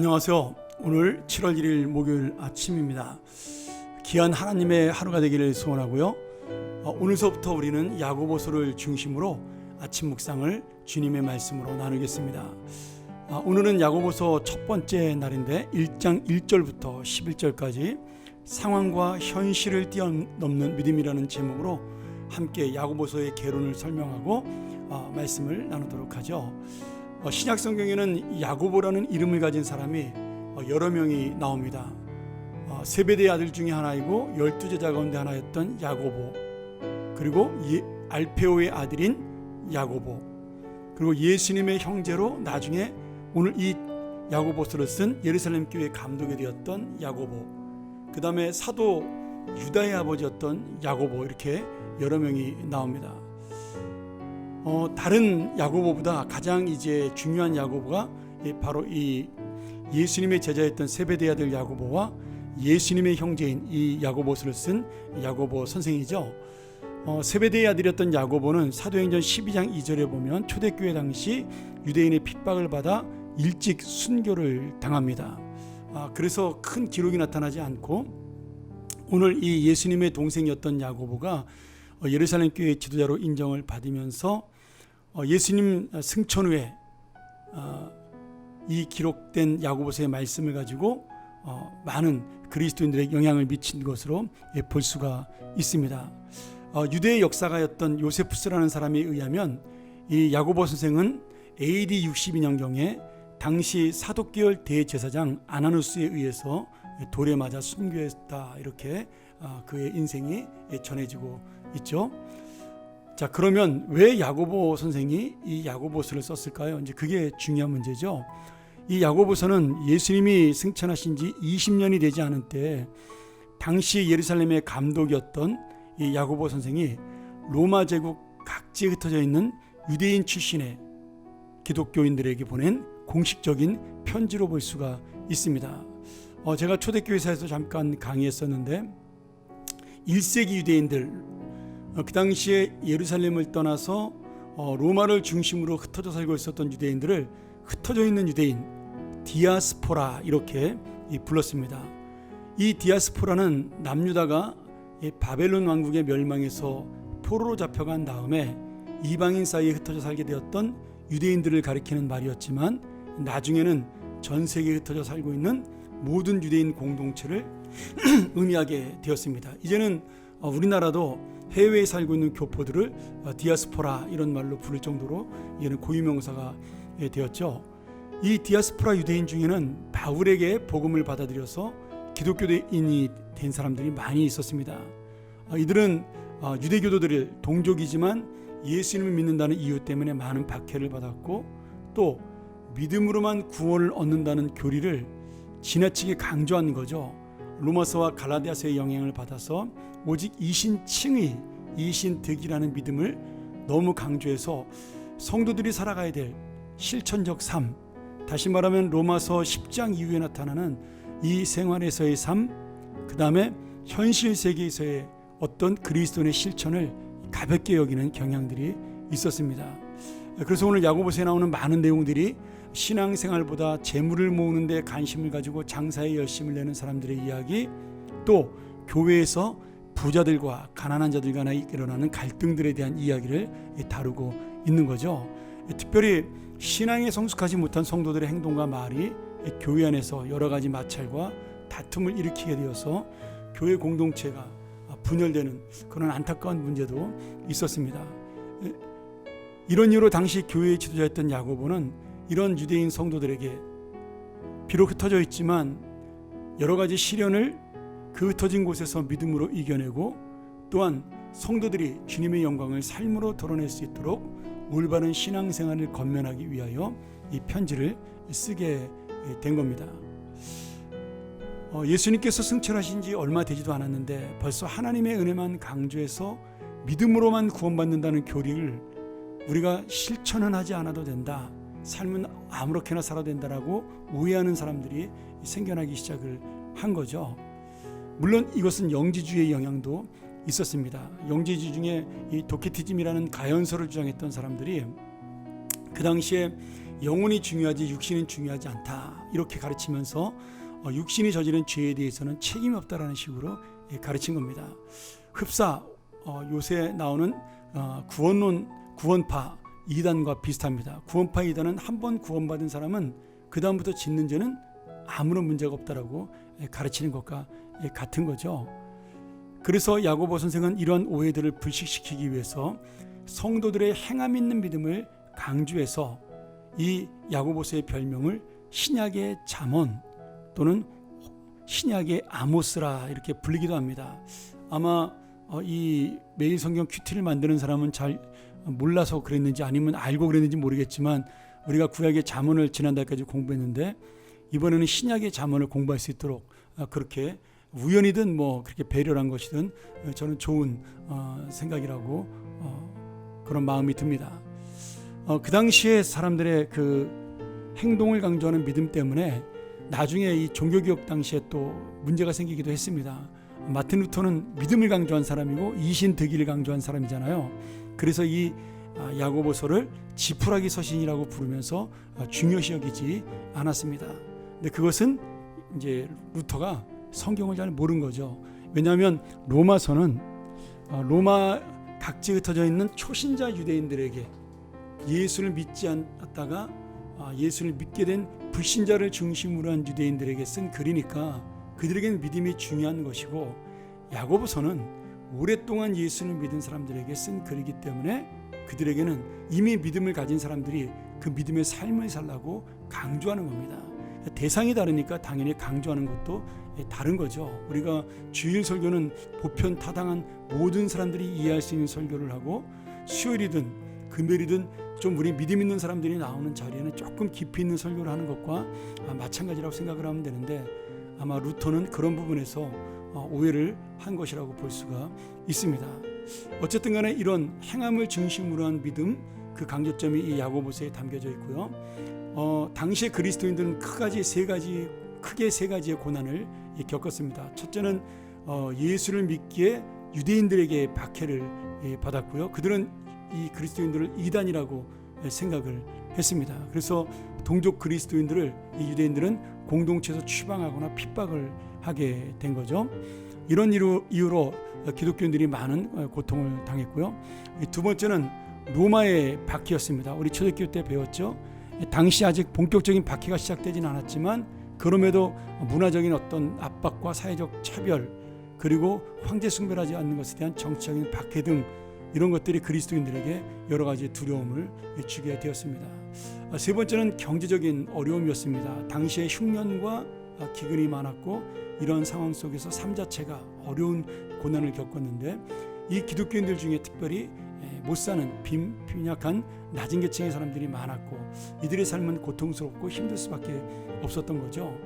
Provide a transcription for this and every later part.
안녕하세요. 오늘 7월 1일 목요일 아침입니다. 귀한 하나님의 하루가 되기를 소원하고요. 오늘서부터 우리는 야고보서를 중심으로 아침 묵상을 주님의 말씀으로 나누겠습니다. 오늘은 야고보서 첫 번째 날인데 1장 1절부터 11절까지 상황과 현실을 뛰어넘는 믿음이라는 제목으로 함께 야고보서의 개론을 설명하고 말씀을 나누도록 하죠. 신약 성경에는 야고보라는 이름을 가진 사람이 여러 명이 나옵니다. 세베대의 아들 중에 하나이고 12제자 가운데 하나였던 야고보, 그리고 알페오의 아들인 야고보, 그리고 예수님의 형제로 나중에 오늘 이 야고보서를 쓴 예루살렘 교회 감독이 되었던 야고보, 그 다음에 사도 유다의 아버지였던 야고보, 이렇게 여러 명이 나옵니다. 다른 야고보보다 가장 이제 중요한 야고보가 바로 이 예수님의 제자였던 세베대의 아들 야고보와 예수님의 형제인 이 야고보서를 쓴 야고보 선생이죠. 세베대의 아들이었던 야고보는 사도행전 12장 2절에 보면 초대교회 당시 유대인의 핍박을 받아 일찍 순교를 당합니다. 그래서 큰 기록이 나타나지 않고 오늘 이 예수님의 동생이었던 야고보가 예루살렘 교회 지도자로 인정을 받으면서 예수님 승천 후에 이 기록된 야고보서의 말씀을 가지고 많은 그리스도인들에게 영향을 미친 것으로 볼 수가 있습니다. 유대의 역사가였던 요세푸스라는 사람에 의하면 이 야고보 선생은 AD 62년경에 당시 사독계열 대제사장 아나누스에 의해서 돌에 맞아 순교했다, 이렇게 그의 인생이 전해지고 있죠. 자, 그러면 왜 야고보 선생이 이 야고보서를 썼을까요? 이제 그게 중요한 문제죠. 이 야고보서는 예수님이 승천하신 지 20년이 되지 않은 때 당시 예루살렘의 감독이었던 이 야고보 선생이 로마 제국 각지에 흩어져 있는 유대인 출신의 기독교인들에게 보낸 공식적인 편지로 볼 수가 있습니다. 제가 초대교회사에서 잠깐 강의했었는데 1세기 유대인들, 그 당시에 예루살렘을 떠나서 로마를 중심으로 흩어져 살고 있었던 유대인들을 흩어져 있는 유대인, 디아스포라, 이렇게 불렀습니다. 이 디아스포라는 남유다가 바벨론 왕국의 멸망에서 포로로 잡혀간 다음에 이방인 사이에 흩어져 살게 되었던 유대인들을 가리키는 말이었지만 나중에는 전 세계에 흩어져 살고 있는 모든 유대인 공동체를 의미하게 되었습니다. 이제는 우리나라도 해외에 살고 있는 교포들을 디아스포라, 이런 말로 부를 정도로 이제는 고유명사가 되었죠. 이 디아스포라 유대인 중에는 바울에게 복음을 받아들여서 기독교인이 된 사람들이 많이 있었습니다. 이들은 유대교도들을 동족이지만 예수님을 믿는다는 이유 때문에 많은 박해를 받았고, 또 믿음으로만 구원을 얻는다는 교리를 지나치게 강조한 거죠. 로마서와 갈라디아서의 영향을 받아서 오직 이신칭의, 이신득이라는 믿음을 너무 강조해서 성도들이 살아가야 될 실천적 삶, 다시 말하면 로마서 10장 이후에 나타나는 이 생활에서의 삶, 그 다음에 현실 세계에서의 어떤 그리스도인의 실천을 가볍게 여기는 경향들이 있었습니다. 그래서 오늘 야고보서에 나오는 많은 내용들이 신앙생활보다 재물을 모으는 데 관심을 가지고 장사에 열심을 내는 사람들의 이야기, 또 교회에서 부자들과 가난한 자들 간에 일어나는 갈등들에 대한 이야기를 다루고 있는 거죠. 특별히 신앙에 성숙하지 못한 성도들의 행동과 말이 교회 안에서 여러 가지 마찰과 다툼을 일으키게 되어서 교회 공동체가 분열되는 그런 안타까운 문제도 있었습니다. 이런 이유로 당시 교회의 지도자였던 야고보는 이런 유대인 성도들에게 비록 흩어져 있지만 여러 가지 시련을 그 흩어진 곳에서 믿음으로 이겨내고, 또한 성도들이 주님의 영광을 삶으로 드러낼 수 있도록 올바른 신앙생활을 건면하기 위하여 이 편지를 쓰게 된 겁니다. 예수님께서 승천하신 지 얼마 되지도 않았는데 벌써 하나님의 은혜만 강조해서 믿음으로만 구원받는다는 교리를 우리가 실천은 하지 않아도 된다, 삶은 아무렇게나 살아도 된다라고 오해하는 사람들이 생겨나기 시작을 한 거죠. 물론 이것은 영지주의의 영향도 있었습니다. 영지주의 중에 이 도케티즘이라는 가연설을 주장했던 사람들이 그 당시에 영혼이 중요하지 육신은 중요하지 않다, 이렇게 가르치면서 육신이 저지른 죄에 대해서는 책임이 없다라는 식으로 가르친 겁니다. 흡사 요새 나오는 구원론, 구원파 이단과 비슷합니다. 구원파 이단은 한번 구원받은 사람은 그 다음부터 짓는 죄는 아무런 문제가 없다라고 가르치는 것과 같은 거죠. 그래서 야고보 선생은 이런 오해들을 불식시키기 위해서 성도들의 행함 있는 믿음을 강조해서 이 야고보서의 별명을 신약의 잠언 또는 신약의 아모스라 이렇게 불리기도 합니다. 아마 이 매일 성경 큐티를 만드는 사람은 잘 몰라서 그랬는지 아니면 알고 그랬는지 모르겠지만, 우리가 구약의 잠언을 지난달까지 공부했는데 이번에는 신약의 잠언을 공부할 수 있도록 그렇게 우연이든 뭐 그렇게 배려한 것이든 저는 좋은 생각이라고 그런 마음이 듭니다. 그 당시에 사람들의 그 행동을 강조하는 믿음 때문에 나중에 이 종교개혁 당시에 또 문제가 생기기도 했습니다. 마틴 루터는 믿음을 강조한 사람이고 이신득의를 강조한 사람이잖아요. 그래서 이 야고보서를 지푸라기 서신이라고 부르면서 중요시 여기지 않았습니다. 근데 그것은 이제 루터가 성경을 잘 모른 거죠. 왜냐하면 로마서는 로마 각지에 흩어져 있는 초신자 유대인들에게 예수를 믿지 않았다가 예수를 믿게 된 불신자를 중심으로 한 유대인들에게 쓴 글이니까 그들에게는 믿음이 중요한 것이고, 야고보서는 오랫동안 예수를 믿은 사람들에게 쓴 글이기 때문에 그들에게는 이미 믿음을 가진 사람들이 그 믿음의 삶을 살라고 강조하는 겁니다. 대상이 다르니까 당연히 강조하는 것도 다른 거죠. 우리가 주일 설교는 보편 타당한 모든 사람들이 이해할 수 있는 설교를 하고, 수요일이든 금요일이든 좀 우리 믿음 있는 사람들이 나오는 자리에는 조금 깊이 있는 설교를 하는 것과 마찬가지라고 생각을 하면 되는데, 아마 루터는 그런 부분에서 오해를 한 것이라고 볼 수가 있습니다. 어쨌든 간에 이런 행함을 중심으로 한 믿음, 그 강조점이 이 야고보서에 담겨져 있고요. 당시의 그리스도인들은 크게 세 가지의 고난을 겪었습니다. 첫째는 예수를 믿기에 유대인들에게 박해를 받았고요. 그들은 이 그리스도인들을 이단이라고 생각을 했습니다. 그래서 동족 그리스도인들을 이 유대인들은 공동체에서 추방하거나 핍박을 하게 된 거죠. 이런 이유로 기독교인들이 많은 고통을 당했고요. 두 번째는 로마의 박해였습니다. 우리 초대교회 때 배웠죠. 당시 아직 본격적인 박해가 시작되지는 않았지만 그럼에도 문화적인 어떤 압박과 사회적 차별, 그리고 황제 숭배하지 않는 것에 대한 정치적인 박해 등 이런 것들이 그리스도인들에게 여러 가지 두려움을 주게 되었습니다. 세 번째는 경제적인 어려움이었습니다. 당시에 흉년과 기근이 많았고 이런 상황 속에서 삶 자체가 어려운 고난을 겪었는데, 이 기독교인들 중에 특별히 못 사는 빈약한 낮은 계층의 사람들이 많았고 이들의 삶은 고통스럽고 힘들 수밖에 없었던 거죠.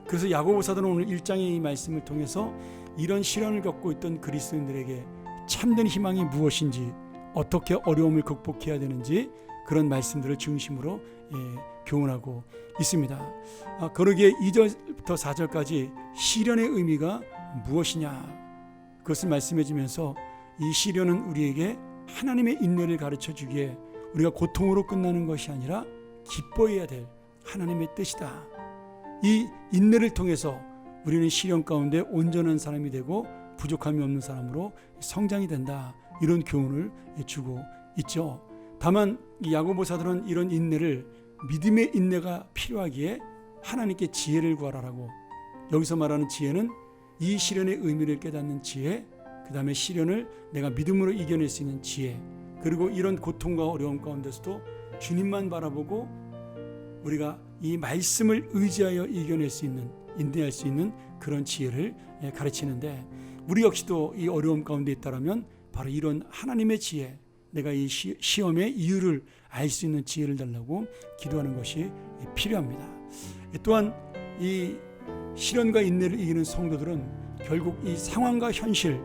그래서 야고보 사도는 오늘 1장의 이 말씀을 통해서 이런 시련을 겪고 있던 그리스도인들에게 참된 희망이 무엇인지, 어떻게 어려움을 극복해야 되는지 그런 말씀들을 중심으로 교훈하고 있습니다. 그러기에 2절부터 4절까지 시련의 의미가 무엇이냐, 그것을 말씀해 주면서 이 시련은 우리에게 하나님의 인내를 가르쳐 주기에 우리가 고통으로 끝나는 것이 아니라 기뻐해야 될 하나님의 뜻이다. 이 인내를 통해서 우리는 시련 가운데 온전한 사람이 되고 부족함이 없는 사람으로 성장이 된다. 이런 교훈을 주고 있죠. 다만 이 야고보 사도는 이런 인내를 믿음의 인내가 필요하기에 하나님께 지혜를 구하라라고, 여기서 말하는 지혜는 이 시련의 의미를 깨닫는 지혜, 그 다음에 시련을 내가 믿음으로 이겨낼 수 있는 지혜, 그리고 이런 고통과 어려움 가운데서도 주님만 바라보고 우리가 이 말씀을 의지하여 이겨낼 수 있는, 인내할 수 있는 그런 지혜를 가르치는데, 우리 역시도 이 어려움 가운데 있다라면 바로 이런 하나님의 지혜, 내가 이 시험의 이유를 알 수 있는 지혜를 달라고 기도하는 것이 필요합니다. 또한 이 시련과 인내를 이기는 성도들은 결국 이 상황과 현실,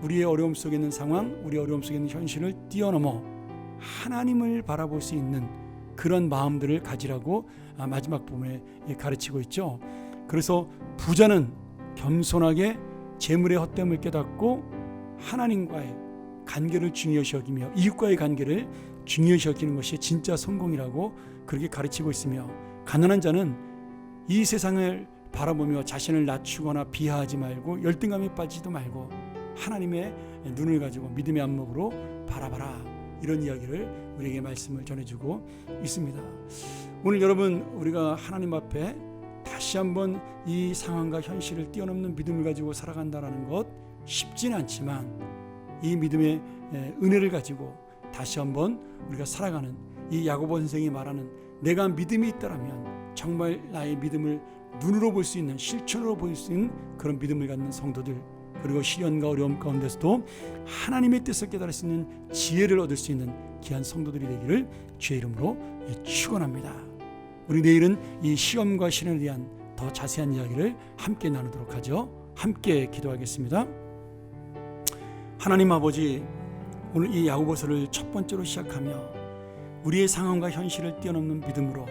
우리의 어려움 속에 있는 상황, 우리 어려움 속에 있는 현실을 뛰어넘어 하나님을 바라볼 수 있는 그런 마음들을 가지라고 마지막 부분에 가르치고 있죠. 그래서 부자는 겸손하게 재물의 헛됨을 깨닫고 하나님과의 관계를 중요시 여기며 이웃과의 관계를 중요시 여기는 것이 진짜 성공이라고 그렇게 가르치고 있으며, 가난한 자는 이 세상을 바라보며 자신을 낮추거나 비하하지 말고 열등감에 빠지지도 말고 하나님의 눈을 가지고 믿음의 안목으로 바라봐라, 이런 이야기를 우리에게 말씀을 전해주고 있습니다. 오늘 여러분, 우리가 하나님 앞에 다시 한번 이 상황과 현실을 뛰어넘는 믿음을 가지고 살아간다는 것 쉽지는 않지만, 이 믿음의 은혜를 가지고 다시 한번 우리가 살아가는, 이 야고보 선생이 말하는 내가 믿음이 있다라면 정말 나의 믿음을 눈으로 볼 수 있는, 실천으로 볼 수 있는 그런 믿음을 갖는 성도들, 그리고 시련과 어려움 가운데서도 하나님의 뜻을 깨달을 수 있는 지혜를 얻을 수 있는 귀한 성도들이 되기를 주의 이름으로 축원합니다. 우리 내일은 이 시험과 시련에 대한 더 자세한 이야기를 함께 나누도록 하죠. 함께 기도하겠습니다. 하나님 아버지, 오늘 이 야고보서를 첫 번째로 시작하며 우리의 상황과 현실을 뛰어넘는 믿음으로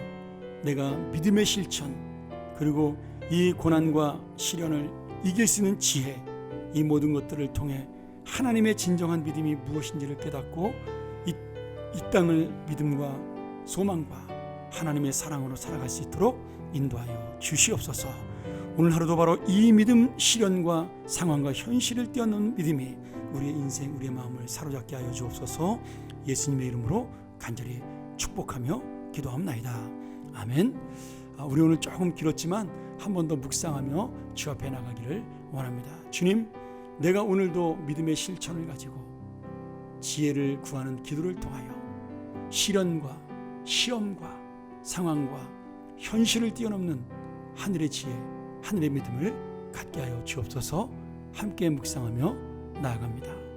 내가 믿음의 실천, 그리고 이 고난과 시련을 이길 수 있는 지혜, 이 모든 것들을 통해 하나님의 진정한 믿음이 무엇인지를 깨닫고 이 땅을 믿음과 소망과 하나님의 사랑으로 살아갈 수 있도록 인도하여 주시옵소서. 오늘 하루도 바로 이 믿음, 시련과 상황과 현실을 뛰어넘는 믿음이 우리의 인생, 우리의 마음을 사로잡게 하여 주옵소서. 예수님의 이름으로 간절히 축복하며 기도합나이다. 아멘. 우리 오늘 조금 길었지만 한 번 더 묵상하며 주 앞에 나가기를 원합니다. 주님, 내가 오늘도 믿음의 실천을 가지고 지혜를 구하는 기도를 통하여 시련과 시험과 상황과 현실을 뛰어넘는 하늘의 지혜, 하늘의 믿음을 갖게 하여 주옵소서. 함께 묵상하며 나아갑니다.